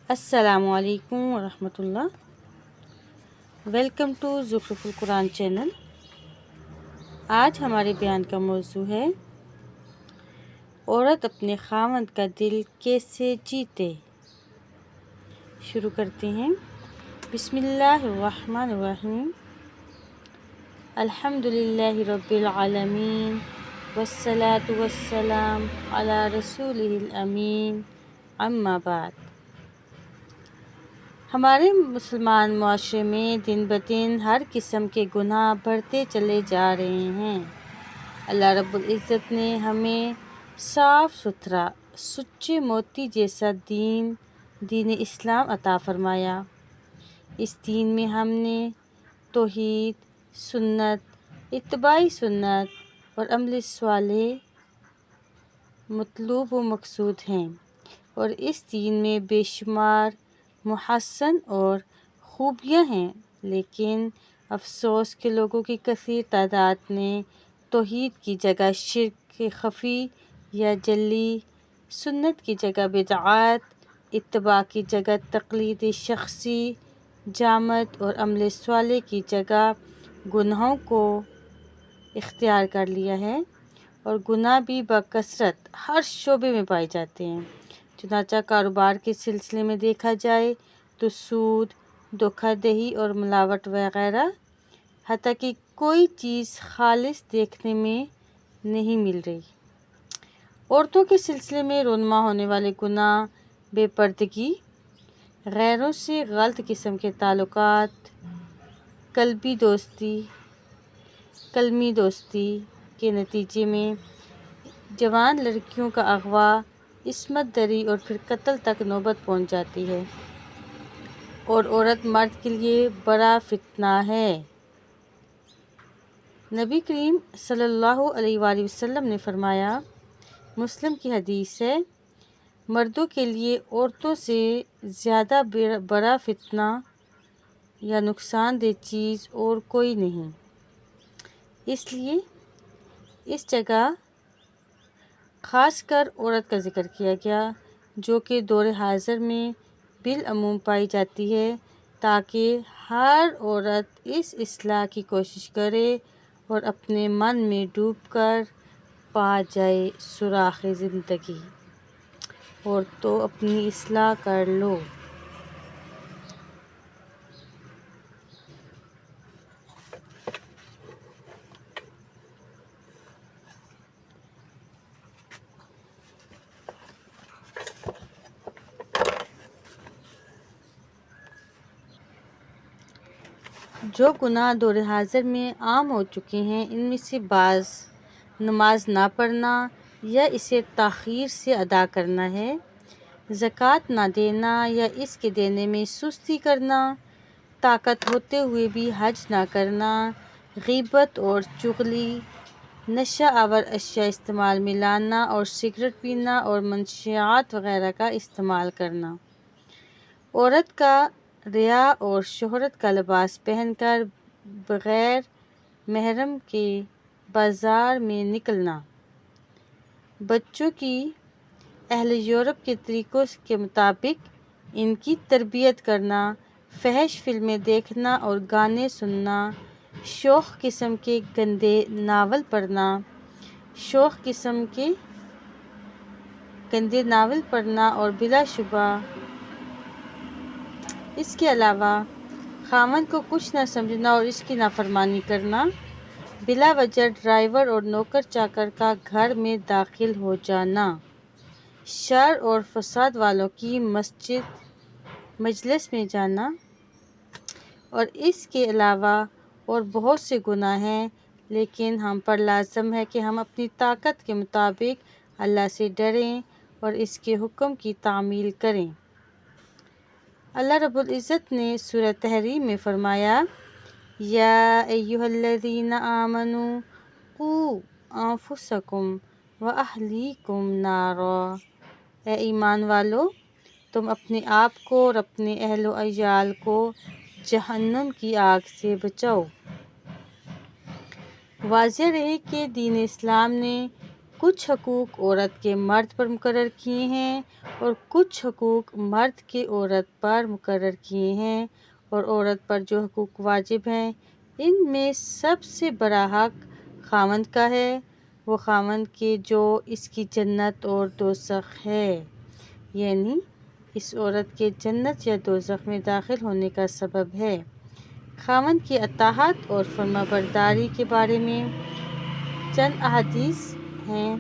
السلام علیکم ورحمۃ اللہ۔ ویلکم ٹو زخرف القرآن چینل۔ آج ہمارے بیان کا موضوع ہے عورت اپنے خاوند کا دل کیسے جیتے۔ شروع کرتے ہیں۔ بسم اللہ الرحمن الرحیم۔ الحمد للہ رب العالمین والصلاة والسلام علی رسولہ الامین، اما بعد۔ ہمارے مسلمان معاشرے میں دن بدن ہر قسم کے گناہ بڑھتے چلے جا رہے ہیں۔ اللہ رب العزت نے ہمیں صاف ستھرا سچے موتی جیسا دین اسلام عطا فرمایا۔ اس دین میں ہم نے توحید، سنت، اتباع سنت اور عمل صالح مطلوب و مقصود ہیں، اور اس دین میں بے شمار محاسن اور خوبیاں ہیں، لیکن افسوس کہ لوگوں کی کثیر تعداد نے توحید کی جگہ شرک خفی یا جلی، سنت کی جگہ بدعات، اتباع کی جگہ تقلید شخصی جامد اور عمل صالح کی جگہ گناہوں کو اختیار کر لیا ہے، اور گناہ بھی بکثرت ہر شعبے میں پائے جاتے ہیں۔ چنانچہ کاروبار کے سلسلے میں دیکھا جائے تو سود، دھوکہ دہی اور ملاوٹ وغیرہ، حتیٰ کہ کوئی چیز خالص دیکھنے میں نہیں مل رہی۔ عورتوں کے سلسلے میں رونما ہونے والے گناہ بے پردگی، غیروں سے غلط قسم کے تعلقات، قلمی دوستی کے نتیجے میں جوان لڑکیوں کا اغوا، عصمت دری اور پھر قتل تک نوبت پہنچ جاتی ہے، اور عورت مرد کے لیے بڑا فتنہ ہے۔ نبی کریم صلی اللہ علیہ وآلہ وسلم نے فرمایا، مسلم کی حدیث ہے، مردوں کے لیے عورتوں سے زیادہ بڑا فتنہ یا نقصان دہ چیز اور کوئی نہیں۔ اس لیے اس جگہ خاص کر عورت کا ذکر کیا گیا، جو کہ دور حاضر میں بالعموم پائی جاتی ہے، تاکہ ہر عورت اس اصلاح کی کوشش کرے اور اپنے من میں ڈوب کر پا جائے سوراخ زندگی، اور تو اپنی اصلاح کر لو۔ جو گناہ دور حاضر میں عام ہو چکے ہیں، ان میں سے بعض نماز نہ پڑھنا یا اسے تاخیر سے ادا کرنا ہے، زکوٰۃ نہ دینا یا اس کے دینے میں سستی کرنا، طاقت ہوتے ہوئے بھی حج نہ کرنا، غیبت اور چغلی، نشہ آور اشیاء استعمال میں لانا اور سگریٹ پینا اور منشیات وغیرہ کا استعمال کرنا، عورت کا ریا اور شہرت کا لباس پہن کر بغیر محرم کے بازار میں نکلنا، بچوں کی اہل یورپ کے طریقوں کے مطابق ان کی تربیت کرنا، فحش فلمیں دیکھنا اور گانے سننا، شوخ قسم کے گندے ناول پڑھنا اور بلا شبہ اس کے علاوہ خاوند کو کچھ نہ سمجھنا اور اس کی نافرمانی کرنا، بلا وجہ ڈرائیور اور نوکر چاکر کا گھر میں داخل ہو جانا، شر اور فساد والوں کی مجلس میں جانا، اور اس کے علاوہ اور بہت سے گناہ ہیں، لیکن ہم پر لازم ہے کہ ہم اپنی طاقت کے مطابق اللہ سے ڈریں اور اس کے حکم کی تعمیل کریں۔ اللہ رب العزت نے سورہ تحریم میں فرمایا، یا ایھا الذین آمنوا قوا انفسکم واہلیکم نارا، اے ایمان والو، تم اپنے آپ کو اور اپنے اہل و عیال کو جہنم کی آگ سے بچاؤ۔ واضح رہے کہ دین اسلام نے کچھ حقوق عورت کے مرد پر مقرر کیے ہیں اور کچھ حقوق مرد کے عورت پر مقرر کیے ہیں، اور عورت پر جو حقوق واجب ہیں ان میں سب سے بڑا حق خاوند کا ہے، وہ خاوند کے جو اس کی جنت اور دوزخ ہے، یعنی اس عورت کے جنت یا دوزخ میں داخل ہونے کا سبب ہے۔ خاوند کی اطاعت اور فرما برداری کے بارے میں چند احادیث ہیں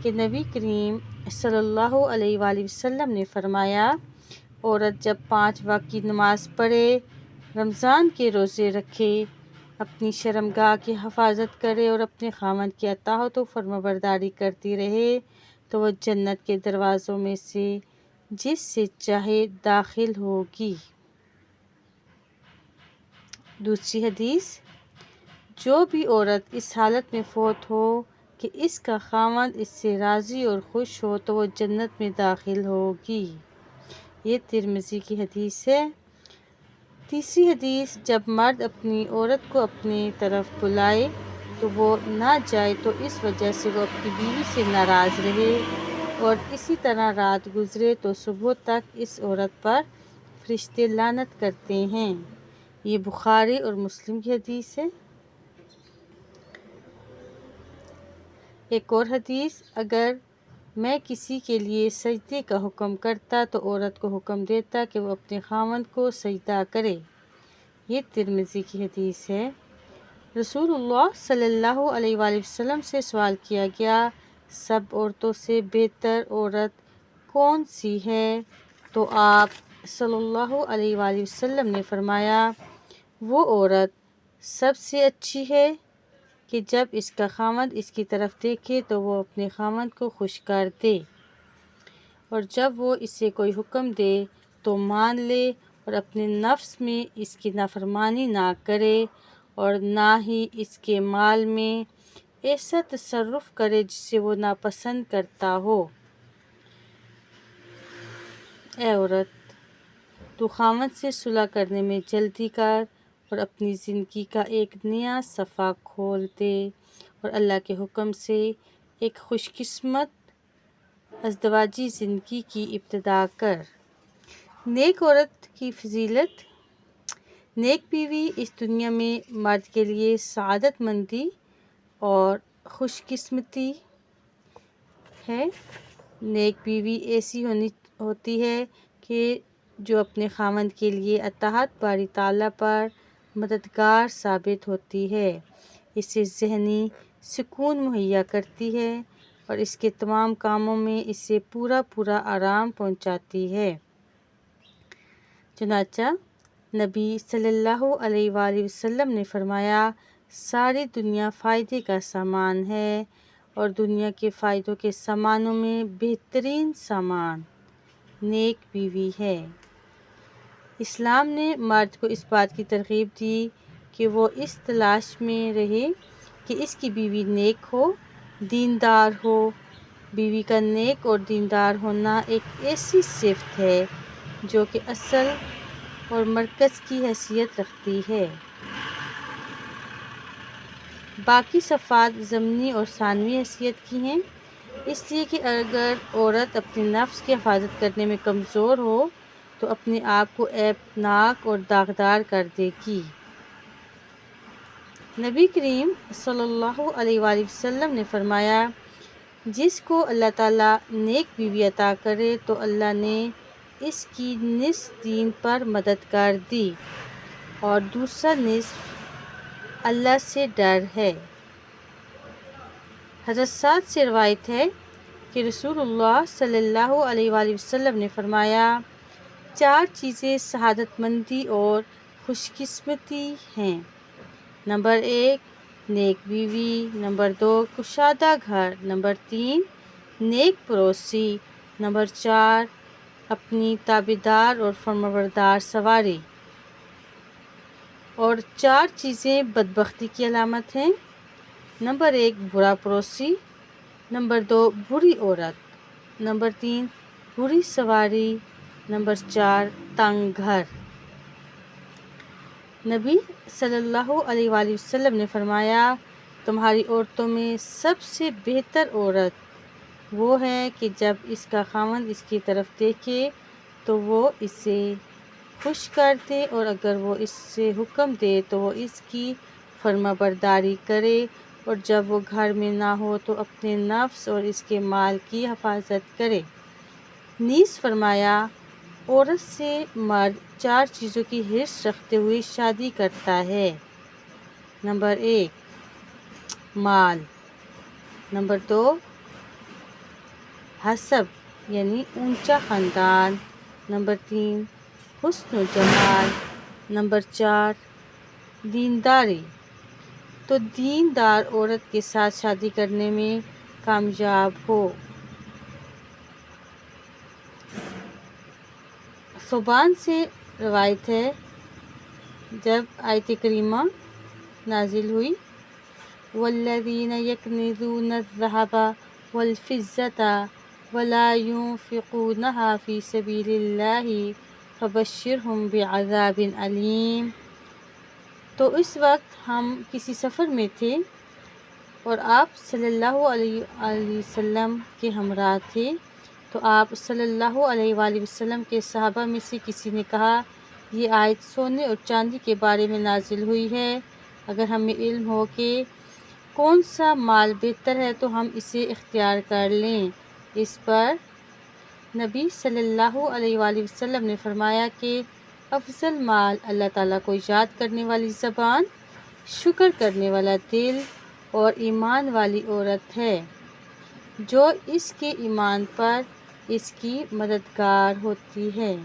کہ نبی کریم صلی اللہ علیہ وآلہ وسلم نے فرمایا، عورت جب 5 وقت کی نماز پڑھے، رمضان کے روزے رکھے، اپنی شرمگاہ کی حفاظت کرے اور اپنے خاوند کی اطاعت و فرما برداری کرتی رہے تو وہ جنت کے دروازوں میں سے جس سے چاہے داخل ہوگی۔ دوسری حدیث، جو بھی عورت اس حالت میں فوت ہو کہ اس کا خاوند اس سے راضی اور خوش ہو تو وہ جنت میں داخل ہوگی۔ یہ ترمذی کی حدیث ہے۔ تیسری حدیث، جب مرد اپنی عورت کو اپنی طرف بلائے تو وہ نہ جائے تو اس وجہ سے وہ اپنی بیوی سے ناراض رہے، اور اسی طرح رات گزرے تو صبح تک اس عورت پر فرشتے لعنت کرتے ہیں۔ یہ بخاری اور مسلم کی حدیث ہے۔ ایک اور حدیث، اگر میں کسی کے لیے سجدے کا حکم کرتا تو عورت کو حکم دیتا کہ وہ اپنے خاوند کو سجدہ کرے۔ یہ ترمذی کی حدیث ہے۔ رسول اللہ صلی اللہ علیہ وآلہ وسلم سے سوال کیا گیا، سب عورتوں سے بہتر عورت کون سی ہے؟ تو آپ صلی اللہ علیہ وآلہ وسلم نے فرمایا، وہ عورت سب سے اچھی ہے کہ جب اس کا خاوند اس کی طرف دیکھے تو وہ اپنے خاوند کو خوش کر دے، اور جب وہ اسے کوئی حکم دے تو مان لے، اور اپنے نفس میں اس کی نافرمانی نہ کرے، اور نہ ہی اس کے مال میں ایسا تصرف کرے جسے وہ ناپسند کرتا ہو۔ اے عورت، تو خاوند سے صلح کرنے میں جلدی کر اور اپنی زندگی کا ایک نیا صفحہ کھول دے، اور اللہ کے حکم سے ایک خوش قسمت ازدواجی زندگی کی ابتدا کر۔ نیک عورت کی فضیلت۔ نیک بیوی اس دنیا میں مرد کے لیے سعادت مندی اور خوش قسمتی ہے۔ نیک بیوی ایسی ہوتی ہے کہ جو اپنے خاوند کے لیے اطاعت باری تعالیٰ پر مددگار ثابت ہوتی ہے، اسے ذہنی سکون مہیا کرتی ہے اور اس کے تمام کاموں میں اسے پورا آرام پہنچاتی ہے۔ چنانچہ نبی صلی اللہ علیہ وآلہ وسلم نے فرمایا، ساری دنیا فائدے کا سامان ہے، اور دنیا کے فائدوں کے سامانوں میں بہترین سامان نیک بیوی ہے۔ اسلام نے مرد کو اس بات کی ترغیب دی کہ وہ اس تلاش میں رہے کہ اس کی بیوی نیک ہو، دیندار ہو۔ بیوی کا نیک اور دیندار ہونا ایک ایسی صفت ہے جو کہ اصل اور مرکز کی حیثیت رکھتی ہے۔ باقی صفات ضمنی اور ثانوی حیثیت کی ہیں، اس لیے کہ اگر عورت اپنے نفس کی حفاظت کرنے میں کمزور ہو تو اپنے آپ کو عیب ناک اور داغدار کر دے گی۔ نبی کریم صلی اللہ علیہ وآلہ وسلم نے فرمایا، جس کو اللہ تعالیٰ نیک بیوی عطا کرے تو اللہ نے اس کی نصف دین پر مدد کر دی، اور دوسرا نصف اللہ سے ڈر ہے۔ حضرت سعد سے روایت ہے کہ رسول اللہ صلی اللہ علیہ وآلہ وسلم نے فرمایا، 4 چیزیں سعادت مندی اور خوش قسمتی ہیں۔ نمبر 1 نیک بیوی، نمبر 2 کشادہ گھر، نمبر 3 نیک پڑوسی، نمبر 4 اپنی تابعدار اور فرمانبردار سواری۔ اور 4 چیزیں بدبختی کی علامت ہیں۔ نمبر 1 برا پڑوسی، نمبر 2 بری عورت، نمبر 3 بری سواری، نمبر 4 تنگ گھر۔ نبی صلی اللہ علیہ وآلہ وسلم نے فرمایا، تمہاری عورتوں میں سب سے بہتر عورت وہ ہے کہ جب اس کا خاوند اس کی طرف دیکھے تو وہ اسے خوش کر دے، اور اگر وہ اس سے حکم دے تو وہ اس کی فرما برداری کرے، اور جب وہ گھر میں نہ ہو تو اپنے نفس اور اس کے مال کی حفاظت کرے۔ نیز فرمایا، عورت سے مرد 4 چیزوں کی حرص رکھتے ہوئے شادی کرتا ہے۔ نمبر 1 مال، نمبر 2 حسب یعنی اونچا خاندان، نمبر 3 حسن و جمال، نمبر 4 دینداری۔ تو دیندار عورت کے ساتھ شادی کرنے میں کامیاب ہو۔ ثوبان سے روایت ہے، جب آیت کریمہ نازل ہوئی، والذین یکنزون الذھب والفضة ولا ينفقونها فی سبیل اللہ فبشرہم بعذاب علیم۔ تو اس وقت ہم کسی سفر میں تھے اور آپ صلی اللہ علیہ وسلم کے ہمراہ تھے، تو آپ صلی اللہ علیہ وآلہ وسلم کے صحابہ میں سے کسی نے کہا، یہ آیت سونے اور چاندی کے بارے میں نازل ہوئی ہے، اگر ہمیں علم ہو کہ کون سا مال بہتر ہے تو ہم اسے اختیار کر لیں۔ اس پر نبی صلی اللہ علیہ وآلہ وسلم نے فرمایا کہ افضل مال اللہ تعالیٰ کو یاد کرنے والی زبان، شکر کرنے والا دل اور ایمان والی عورت ہے، جو اس کے ایمان پر اس کی مددگار ہوتی ہے۔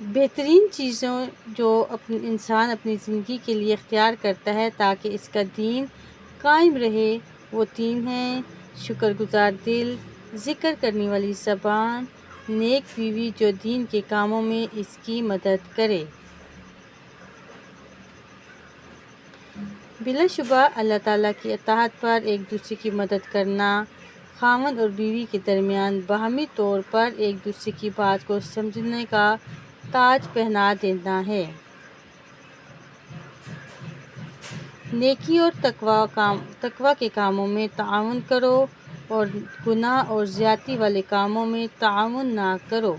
بہترین چیزوں جو انسان اپنی زندگی کے لیے اختیار کرتا ہے تاکہ اس کا دین قائم رہے، وہ 3 ہیں: شکر گزار دل، ذکر کرنے والی زبان، نیک بیوی جو دین کے کاموں میں اس کی مدد کرے۔ بلا شبہ اللہ تعالیٰ کی اطاعت پر ایک دوسرے کی مدد کرنا، خاوند اور بیوی کے درمیان باہمی طور پر ایک دوسرے کی بات کو سمجھنے کا تاج پہنا دینا ہے۔ نیکی اور تقوی کے کاموں میں تعاون کرو اور گناہ اور زیادتی والے کاموں میں تعاون نہ کرو۔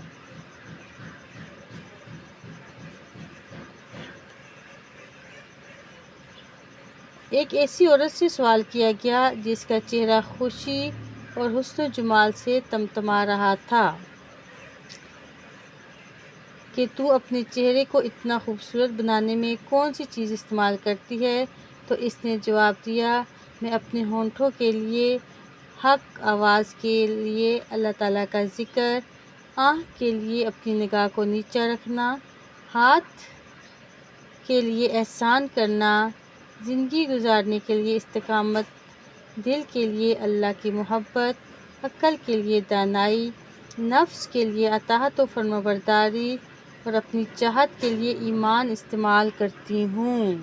ایک ایسی عورت سے سوال کیا گیا جس کا چہرہ خوشی اور حسن و جمال سے تمتما رہا تھا کہ تو اپنے چہرے کو اتنا خوبصورت بنانے میں کون سی چیز استعمال کرتی ہے؟ تو اس نے جواب دیا، میں اپنے ہونٹوں کے لیے حق، آواز کے لیے اللہ تعالیٰ کا ذکر، آنکھ کے لیے اپنی نگاہ کو نیچا رکھنا، ہاتھ کے لیے احسان کرنا، زندگی گزارنے کے لیے استقامت، دل کے لیے اللہ کی محبت، عقل کے لیے دانائی، نفس کے لیے اطاعت و فرمانبرداری، اور اپنی چاہت کے لیے ایمان استعمال کرتی ہوں۔